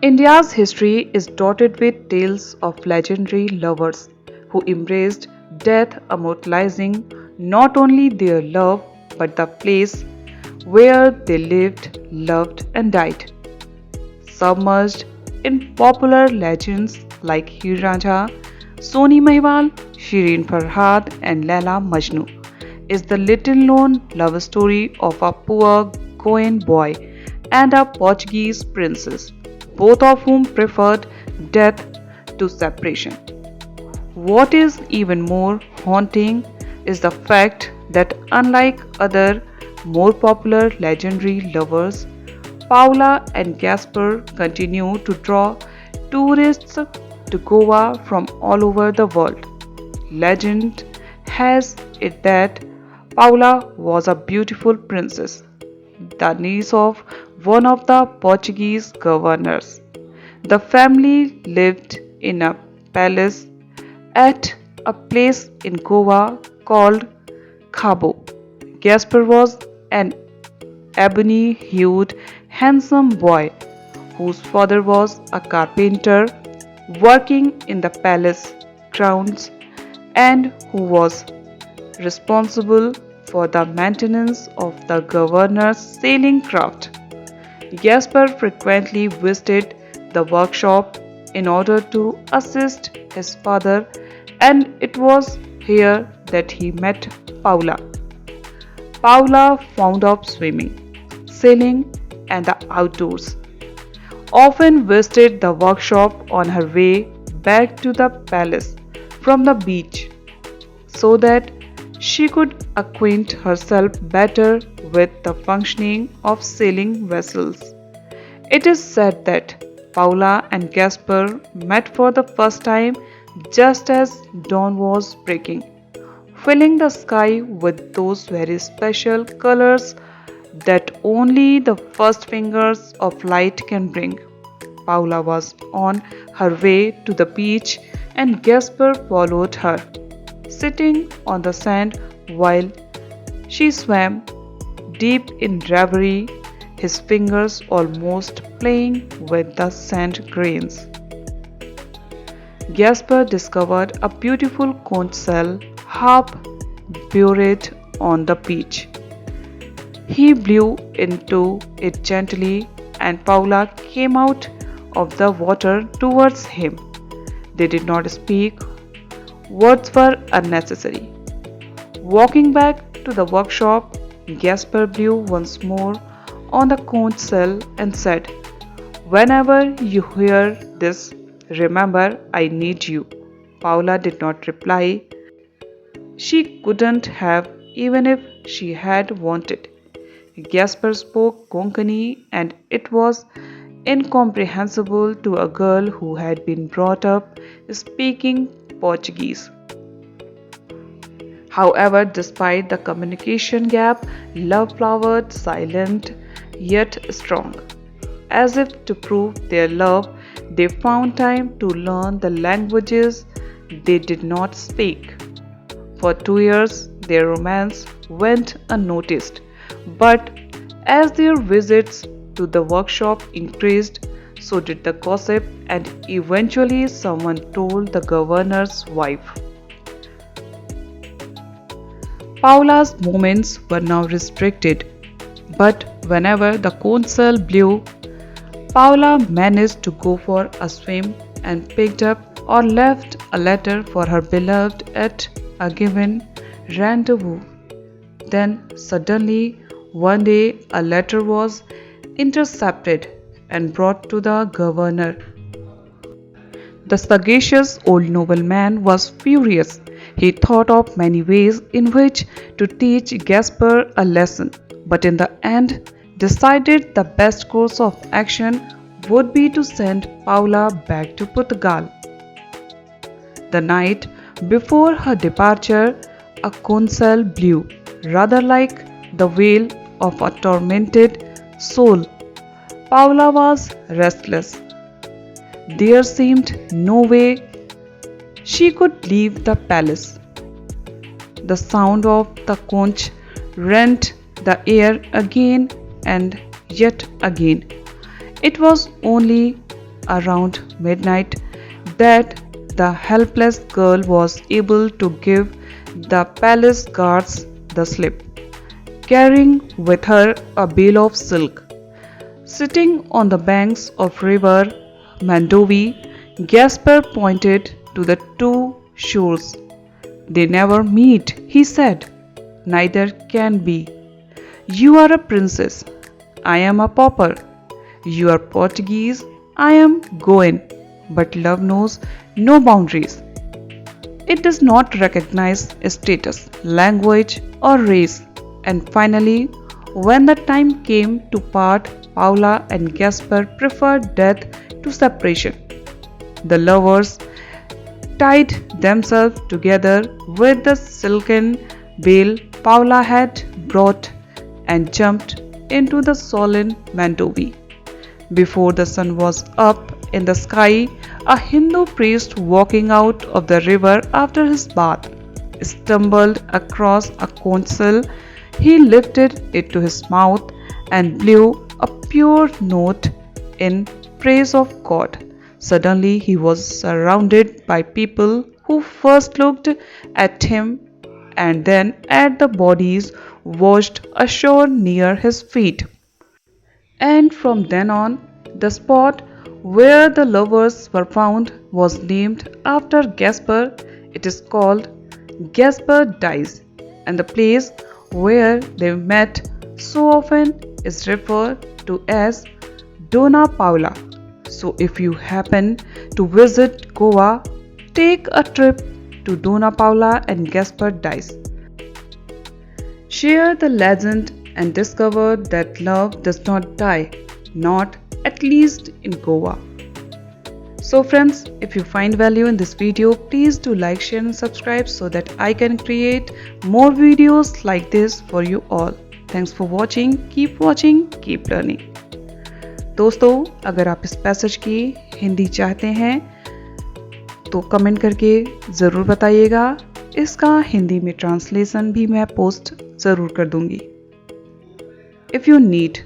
India's history is dotted with tales of legendary lovers who embraced death, immortalizing not only their love but the place where they lived, loved, and died. Submerged in popular legends like Heer Raja, Soni Mahwal, Shireen Farhad, and Laila Majnu is the little known love story of a poor Goan boy and a Portuguese princess, both of whom preferred death to separation. What is even more haunting is the fact that, unlike other more popular legendary lovers, Paula and Gasper continue to draw tourists to Goa from all over the world. Legend has it that Paula was a beautiful princess, the niece of one of the Portuguese governors. The family lived in a palace at a place in Goa called Cabo. Gasper was an ebony hued, handsome boy whose father was a carpenter working in the palace grounds and who was responsible for the maintenance of the governor's sailing craft. Gasper frequently visited the workshop in order to assist his father, and it was here that he met Paula. Paula found of swimming, sailing, and the outdoors. Often visited the workshop on her way back to the palace from the beach so that she could acquaint herself better with the functioning of sailing vessels. It is said that Paula and Gasper met for the first time just as dawn was breaking, filling the sky with those very special colors that only the first fingers of light can bring. Paula was on her way to the beach and Gasper followed her, sitting on the sand while she swam, deep in reverie, his fingers almost playing with the sand grains. Gasper discovered a beautiful conch shell half buried on the beach. He blew into it gently and Paula came out of the water towards him. They did not speak, words were unnecessary. Walking back to the workshop, Gasper blew once more on the conch shell and said, "Whenever you hear this, remember I need you." Paula did not reply. She couldn't have, even if she had wanted. Gasper spoke Konkani and it was incomprehensible to a girl who had been brought up speaking Portuguese. However, despite the communication gap, love flowered silent yet strong. As if to prove their love, they found time to learn the languages they did not speak. For 2 years, their romance went unnoticed, but as their visits to the workshop increased, so did the gossip, and eventually someone told the governor's wife. Paula's movements were now restricted, but whenever the conch shell blew, Paula managed to go for a swim and picked up or left a letter for her beloved at a given rendezvous. Then suddenly, one day, a letter was intercepted and brought to the governor. The sagacious old nobleman was furious. He thought of many ways in which to teach Gasper a lesson, but in the end decided the best course of action would be to send Paula back to Portugal. The night before her departure, a conch shell blew, rather like the wail of a tormented soul. Paula was restless. There seemed no way she could leave the palace. The sound of the conch rent the air again and yet again. It was only around midnight that the helpless girl was able to give the palace guards the slip, carrying with her a bale of silk. Sitting on the banks of river Mandovi, Gaspar pointed to the two shores. They never meet, he said. Neither can be. You are a princess. I am a pauper. You are Portuguese. I am Goan. But love knows no boundaries. It does not recognize status, language, or race. And finally, when the time came to part, Paula and Gaspar preferred death to separation. The lovers tied themselves together with the silken veil Paula had brought and jumped into the solemn Mandovi. Before the sun was up in the sky, a Hindu priest walking out of the river after his bath stumbled across a conch shell. He lifted it to his mouth and blew a pure note in praise of God. Suddenly he was surrounded by people who first looked at him and then at the bodies washed ashore near his feet. And from then on, the spot where the lovers were found was named after Gaspar. It is called Gaspar Dies, and the place where they met so often is referred to as Dona Paula. So if you happen to visit Goa, take a trip to Dona Paula and Gaspar Dies. Share the legend and discover that love does not die, not at least in Goa. So friends, if you find value in this video, please do like, share and subscribe so that I can create more videos like this for you all. Thanks for watching, keep learning. दोस्तों, अगर आप इस passage की हिंदी चाहते हैं तो comment करके ज़रूर बताइएगा। इसका हिंदी में ट्रांसलेशन भी मैं पोस्ट ज़रूर कर दूंगी। If you need